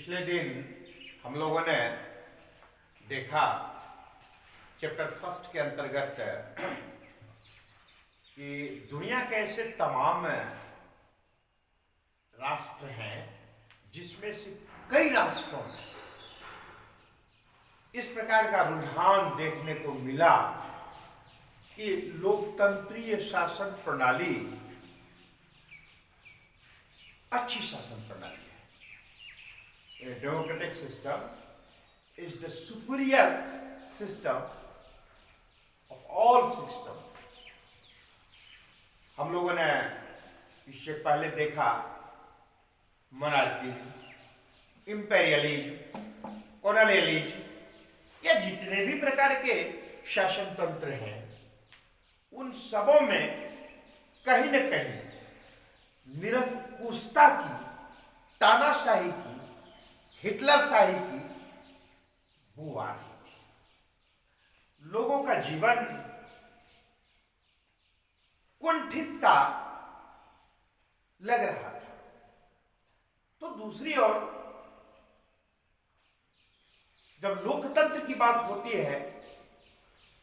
पिछले दिन हम लोगों ने देखा चैप्टर फर्स्ट के अंतर्गत कि दुनिया के ऐसे तमाम राष्ट्र हैं जिसमें से कई राष्ट्रों में इस प्रकार का रुझान देखने को मिला कि लोकतंत्रीय शासन प्रणाली अच्छी शासन प्रणाली है। A democratic system is the superior system of all systems. हम लोगों ने इससे पहले देखा मोनार्किज्म, इंपेरियलिज्म, कॉलोनियलिज्म या जितने भी प्रकार के शासन तंत्र हैं उन सबों में कहीं न कहीं निरंकुशता की, तानाशाही की, हिटलरशाही की बू आ रही थी। लोगों का जीवन कुंठित सा लग रहा था। तो दूसरी ओर जब लोकतंत्र की बात होती है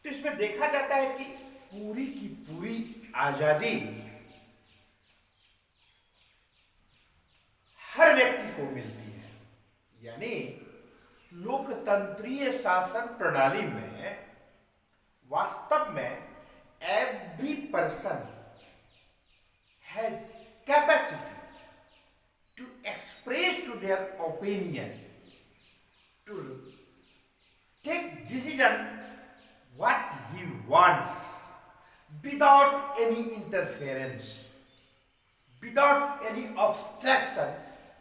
तो इसमें देखा जाता है कि पूरी की पूरी आजादी हर व्यक्ति को मिलती है। यानी लोकतंत्रीय शासन प्रणाली में वास्तव में every person has capacity to express to their opinion, to take decision what he wants without any interference, without any obstruction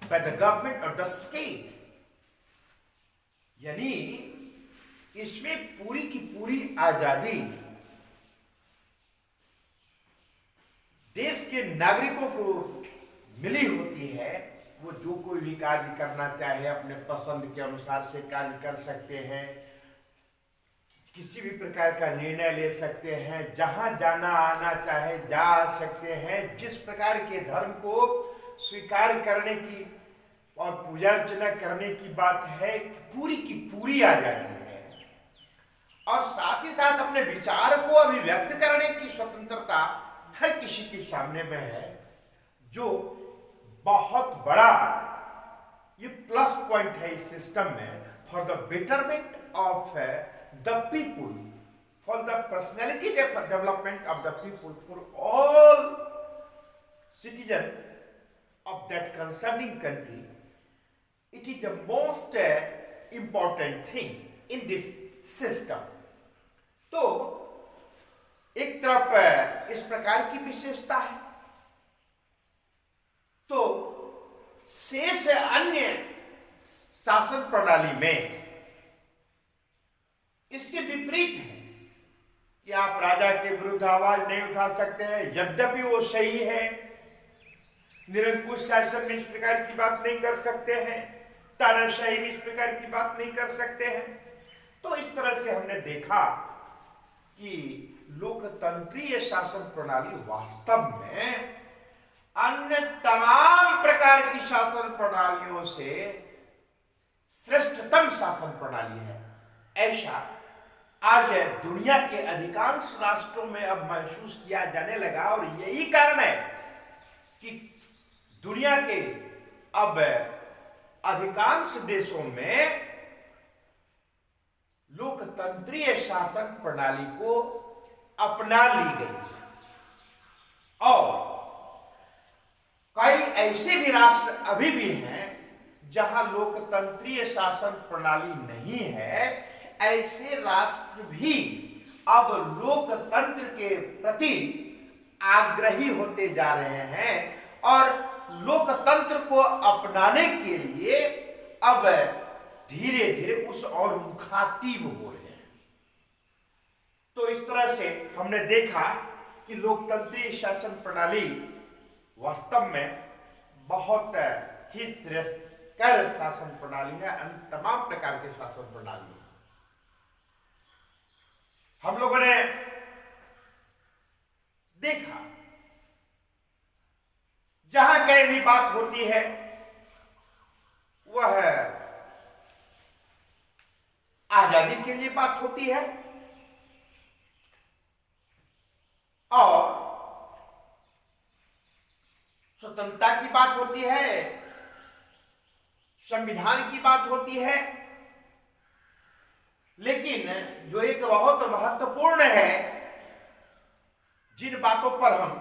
by the government or the state। यानी इसमें पूरी की पूरी आजादी देश के नागरिकों को मिली होती है। वो जो कोई भी कार्य करना चाहे अपने पसंद के अनुसार से कार्य कर सकते हैं, किसी भी प्रकार का निर्णय ले सकते हैं, जहां जाना आना चाहे जा सकते हैं। जिस प्रकार के धर्म को स्वीकार करने की और पूजा अर्चना करने की बात है, पूरी की पूरी आजादी है। और साथ ही साथ अपने विचार को अभिव्यक्त करने की स्वतंत्रता हर किसी के सामने में है, जो बहुत बड़ा ये प्लस पॉइंट है इस सिस्टम में। For the betterment of the people, for the personality development of the people, for all citizens of that concerning country, it is the most important thing in this system। तो एक तरफ इस प्रकार की विशेषता है, तो शेष अन्य शासन प्रणाली में इसके विपरीत है कि आप राजा के विरुद्ध आवाज नहीं उठा सकते हैं। यद्यपि वो सही है, निरंकुश शासन में इस प्रकार की बात नहीं कर सकते हैं, तानाशाही में इस प्रकार की बात नहीं कर सकते हैं। तो इस तरह से हमने देखा कि लोकतंत्रीय शासन प्रणाली वास्तव में अन्य तमाम प्रकार की शासन प्रणालियों से श्रेष्ठतम शासन प्रणाली है। ऐसा आज दुनिया के अधिकांश राष्ट्रों में अब महसूस किया जाने लगा। और यही कारण है कि दुनिया के अब अधिकांश देशों में लोकतंत्रीय शासन प्रणाली को अपना ली गई। और कई ऐसे भी राष्ट्र अभी भी हैं जहां लोकतंत्रीय शासन प्रणाली नहीं है। ऐसे राष्ट्र भी अब लोकतंत्र के प्रति आग्रही होते जा रहे हैं और लोकतंत्र को अपनाने के लिए अब धीरे धीरे उस और मुखातिब हो रहे हैं। तो इस तरह से हमने देखा कि लोकतंत्रीय शासन प्रणाली वास्तव में बहुत ही श्रेष्ठकर शासन प्रणाली है अन्य तमाम प्रकार के शासन प्रणाली। हम लोगों ने देखा जहां कहीं भी बात होती है वह के लिए बात होती है और स्वतंत्रता की बात होती है, संविधान की बात होती है, लेकिन जो एक बहुत महत्वपूर्ण है, जिन बातों पर हम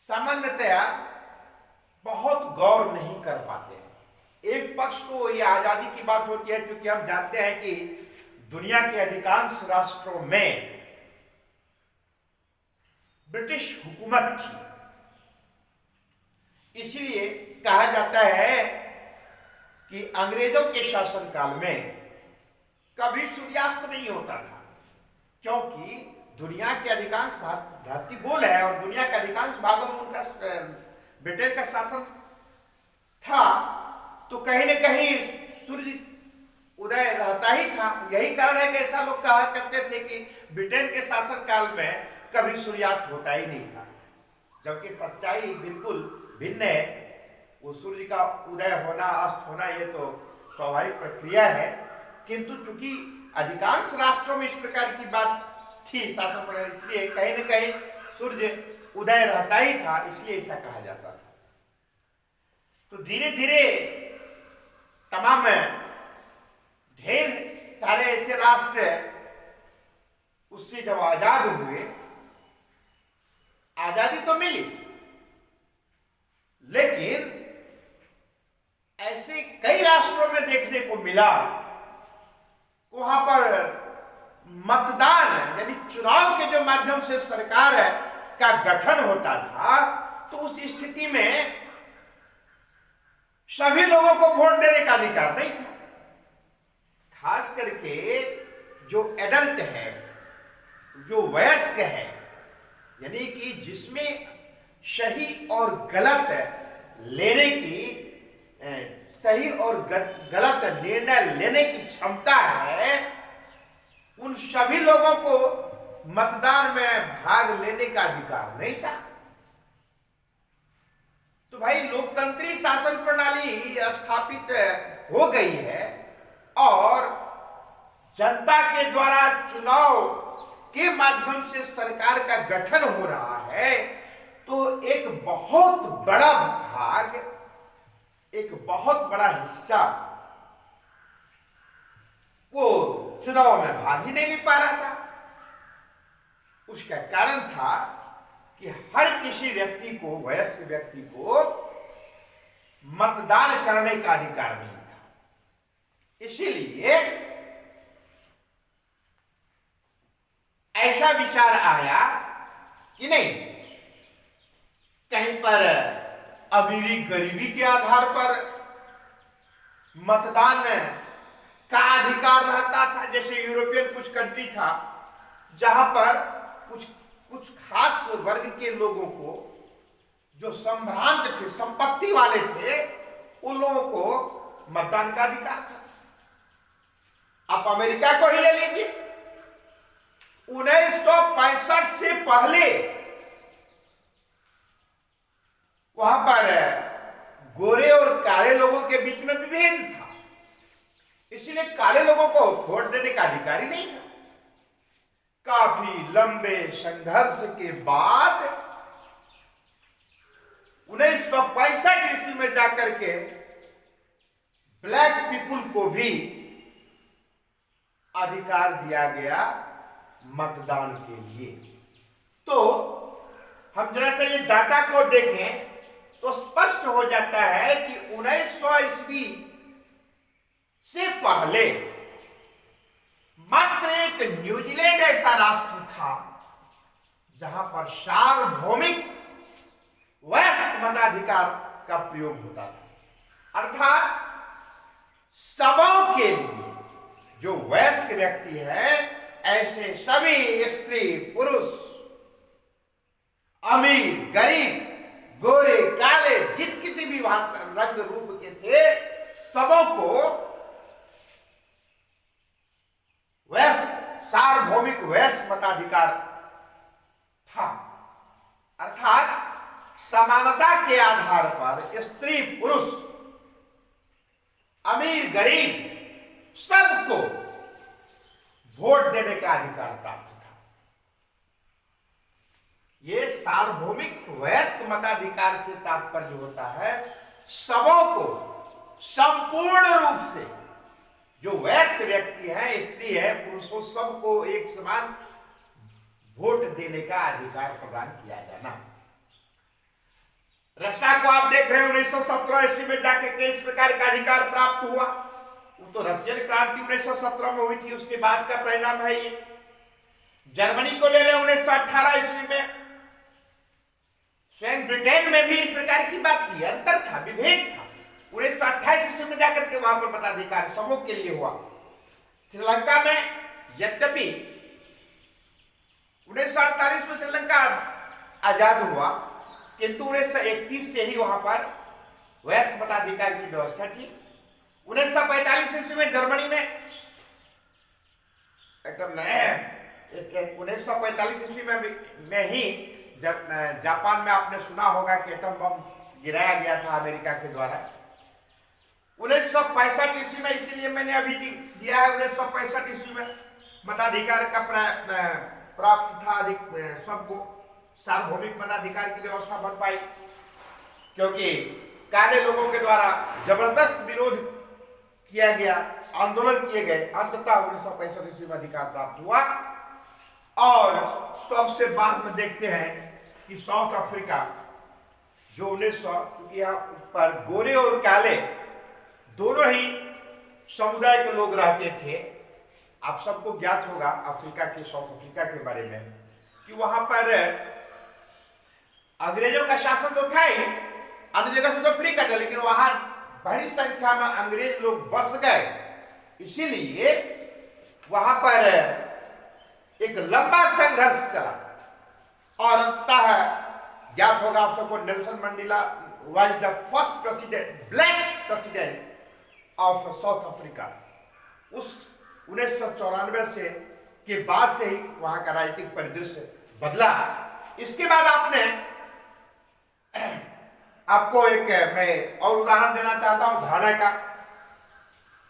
सामान्यतया बहुत गौर नहीं कर पाते हैं। एक पक्ष तो ये आजादी की बात होती है, क्योंकि हम जानते हैं कि दुनिया के अधिकांश राष्ट्रों में ब्रिटिश हुकूमत थी, इसलिए कहा जाता है कि अंग्रेजों के शासनकाल में कभी सूर्यास्त नहीं होता था, क्योंकि दुनिया के अधिकांश भाग धरती गोल है और दुनिया के अधिकांश भागों में उनका ब्रिटेन का शासन था, तो कहीं न कहीं सूर्य उदय रहता ही था। यही कारण है कि ऐसा लोग कहा करते थे कि ब्रिटेन के शासन काल में कभी सूर्यास्त होता ही नहीं था, जबकि सच्चाई बिल्कुल भिन्न है। वो सूर्य का उदय होना अस्त होना ये तो स्वाभाविक प्रक्रिया है, किंतु चूंकि अधिकांश राष्ट्रों में इस प्रकार की बात थी शासन प्रणाली, इसलिए कहीं न कहीं सूर्य उदय रहता ही था, इसलिए ऐसा कहा जाता था। तो धीरे धीरे तमाम ढेर सारे ऐसे राष्ट्र उससे जब आजाद हुए, आजादी तो मिली, लेकिन ऐसे कई राष्ट्रों में देखने को मिला वहां पर मतदान यानी चुनाव के जो माध्यम से सरकार का गठन होता था, तो उस स्थिति में सभी लोगों को वोट देने का अधिकार नहीं था। खास करके जो एडल्ट है, जो वयस्क है, यानी कि जिसमें सही और गलत लेने की सही और गलत निर्णय लेने की क्षमता है, उन सभी लोगों को मतदान में भाग लेने का अधिकार नहीं था। तो भाई लोकतंत्री शासन प्रणाली स्थापित हो गई है और जनता के द्वारा चुनाव के माध्यम से सरकार का गठन हो रहा है, तो एक बहुत बड़ा भाग, एक बहुत बड़ा हिस्सा वो चुनाव में भाग ही नहीं ले पा रहा था। उसका कारण था कि हर किसी व्यक्ति को, वयस्क व्यक्ति को मतदान करने का अधिकार नहीं था। इसीलिए ऐसा विचार आया कि नहीं, कहीं पर अमीरी गरीबी के आधार पर मतदान का अधिकार रहता था। जैसे यूरोपियन कुछ कंट्री था जहां पर कुछ खास वर्ग के लोगों को, जो संभ्रांत थे, संपत्ति वाले थे, उन लोगों को मतदान का अधिकार था। आप अमेरिका को ही ले लीजिए, 1965 से पहले वहां पर गोरे और काले लोगों के बीच में विभेद था, इसलिए काले लोगों को वोट देने का अधिकार ही नहीं था। काफी लंबे संघर्ष के बाद 1965 ईस्वी में जाकर के ब्लैक पीपुल को भी अधिकार दिया गया मतदान के लिए। तो हम जरा से ये डाटा को देखें तो स्पष्ट हो जाता है कि 1900 ईस्वी से पहले मात्र एक न्यूजीलैंड ऐसा राष्ट्र था जहां पर सार्वभौमिक वयस्क मताधिकार का प्रयोग होता था, अर्थात सबों के लिए जो वयस्क व्यक्ति है, ऐसे सभी स्त्री पुरुष, अमीर गरीब, गोरे काले, जिस किसी भी रंग रूप के थे, सबों को वयस्क, सार्वभौमिक वयस्क मताधिकार था। अर्थात समानता के आधार पर स्त्री पुरुष, अमीर गरीब, सबको वोट देने का अधिकार प्राप्त था। ये सार्वभौमिक वयस्क मताधिकार से तात्पर्य होता है सबों को संपूर्ण रूप से, जो वयस्क व्यक्ति है, स्त्री है, पुरुषों, सबको एक समान वोट देने का अधिकार प्रदान किया जाना। रशिया को आप देख रहे हैं 1917 ईस्वी में जाके के इस प्रकार का अधिकार प्राप्त हुआ। वो तो रशियन क्रांति 1917 में हुई थी, उसके बाद का परिणाम है ये। जर्मनी को ले ले 1918 ईस्वी में, स्वयं ब्रिटेन में भी इस प्रकार की बात थी, अंतर था, विभेद था। 1928 ईस्वी में जाकर के वहां पर मताधिकार सबों के लिए हुआ। श्रीलंका में यद्यपि 1948 में श्रीलंका आजाद हुआ, किंतु 1931 से ही वहां पर वयस्क मताधिकार की व्यवस्था थी। 1945 ईस्वी में जर्मनी में एकदम 1945 ईस्वी में ही जापान में आपने सुना होगा कि एटम बम गिराया गया था अमेरिका के द्वारा। 1965 ईस्वी में, इसीलिए मैंने अभी दिया है, 1965 ईस्वी में मताधिकार का प्राप्त था सबको, सार्वभौमिक मताधिकार की व्यवस्था बन पाई, क्योंकि काले लोगों के द्वारा जबरदस्त विरोध किया गया, आंदोलन किए गए, अंततः 1965 ईस्वी में अधिकार प्राप्त हुआ। और सबसे बाद में देखते हैं कि साउथ अफ्रीका जो 1900, क्योंकि यहाँ पर गोरे और काले दोनों ही समुदाय के लोग रहते थे। आप सबको ज्ञात होगा अफ्रीका के, साउथ अफ्रीका के बारे में, कि वहां पर अंग्रेजों का शासन तो था ही, अन्य जगह से तो फ्री का था, लेकिन वहां बड़ी संख्या में अंग्रेज लोग बस गए, इसीलिए वहां पर एक लंबा संघर्ष चला। और अंततः ज्ञात होगा आप सबको, Nelson Mandela was the first president, black president of south Africa. उस 1994 से के बाद से ही वहां का राजनीतिक परिदृश्य बदला। इसके बाद आपको एक मैं और उदाहरण देना चाहता हूं घाना का।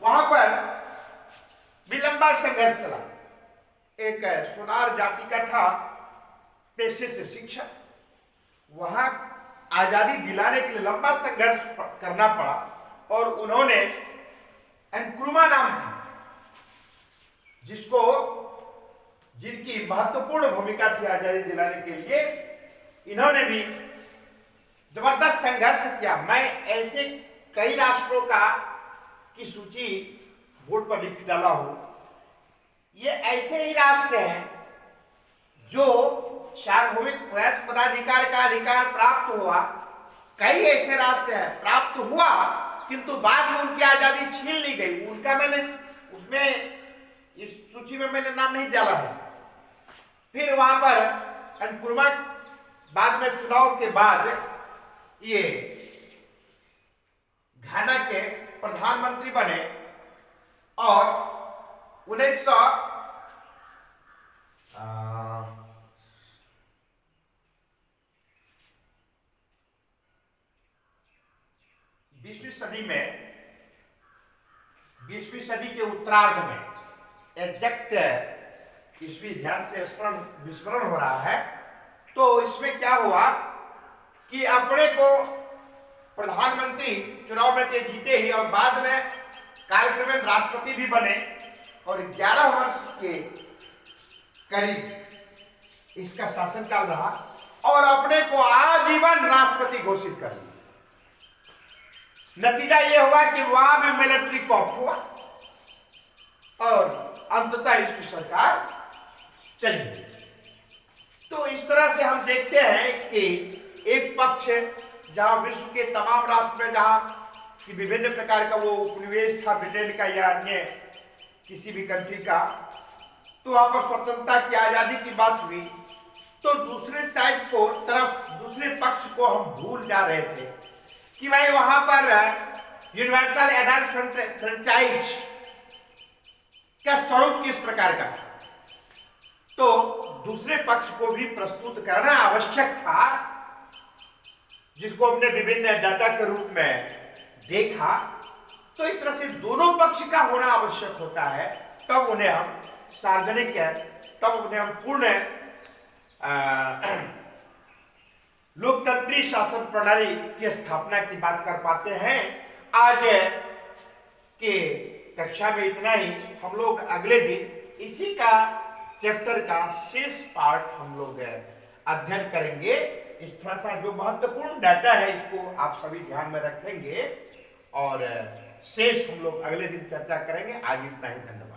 वहां पर भी लंबा संघर्ष चला। एक सोनार जाति का था, पेशे से शिक्षक, वहां आजादी दिलाने के लिए लंबा संघर्ष करना पड़ा। और उन्होंने एनक्रुमा नाम था, जिनकी महत्वपूर्ण भूमिका थी आजादी दिलाने के लिए, इन्होंने भी जबरदस्त संघर्ष किया। मैं ऐसे कई राष्ट्रों की सूची बोर्ड पर लिख डाला हूं। ये ऐसे ही राष्ट्र हैं जो सार्वभौमिक वयस्क मताधिकार का अधिकार प्राप्त हुआ। कई ऐसे राष्ट्र हैं प्राप्त हुआ किंतु बाद में उनकी आजादी छीन ली गई। उनका मैंने उसमें इस सूची में मैंने नाम नहीं डाला है। फिर वहां पर एनक्रुमा बाद में चुनाव के बाद ये घाना के प्रधानमंत्री बने और 20वीं सदी के उत्तरार्ध में, एग्जैक्ट ईस्वी ध्यान से विस्मरण हो रहा है, तो इसमें क्या हुआ कि अपने को प्रधानमंत्री चुनाव में जीते ही और बाद में कालक्रमेण राष्ट्रपति भी बने और 11 वर्ष के करीब इसका शासनकाल रहा और अपने को आजीवन राष्ट्रपति घोषित कर दिया। नतीजा यह हुआ कि वहां भी मिलिट्री कॉप्ट हुआ और अंततः इसकी सरकार चली गई। तो इस तरह से हम देखते हैं कि एक पक्ष जहां विश्व के तमाम राष्ट्र में जहां कि विभिन्न प्रकार का वो उपनिवेश था, ब्रिटेन का या अन्य किसी भी कंट्री का, तो वहां पर स्वतंत्रता की आजादी की बात हुई, तो दूसरे साइड को दूसरे पक्ष को हम भूल जा रहे थे कि भाई वहां पर यूनिवर्सल एडल्ट फ्रेंचाइज का स्वरूप किस प्रकार का था। तो दूसरे पक्ष को भी प्रस्तुत करना आवश्यक था, जिसको हमने विभिन्न डाटा के रूप में देखा तो इस तरह से दोनों पक्ष का होना आवश्यक होता है, तब उन्हें हम सार्वजनिक है, तब उन्हें हम पूर्ण लोकतंत्री शासन प्रणाली की स्थापना की बात कर पाते हैं। आज के कक्षा में इतना ही। हम लोग अगले दिन इसी का चैप्टर का शेष पार्ट हम लोग अध्ययन करेंगे। इस थोड़ा सा जो महत्वपूर्ण डाटा है इसको आप सभी ध्यान में रखेंगे और शेष हम लोग अगले दिन चर्चा करेंगे। आज इतना ही, धन्यवाद।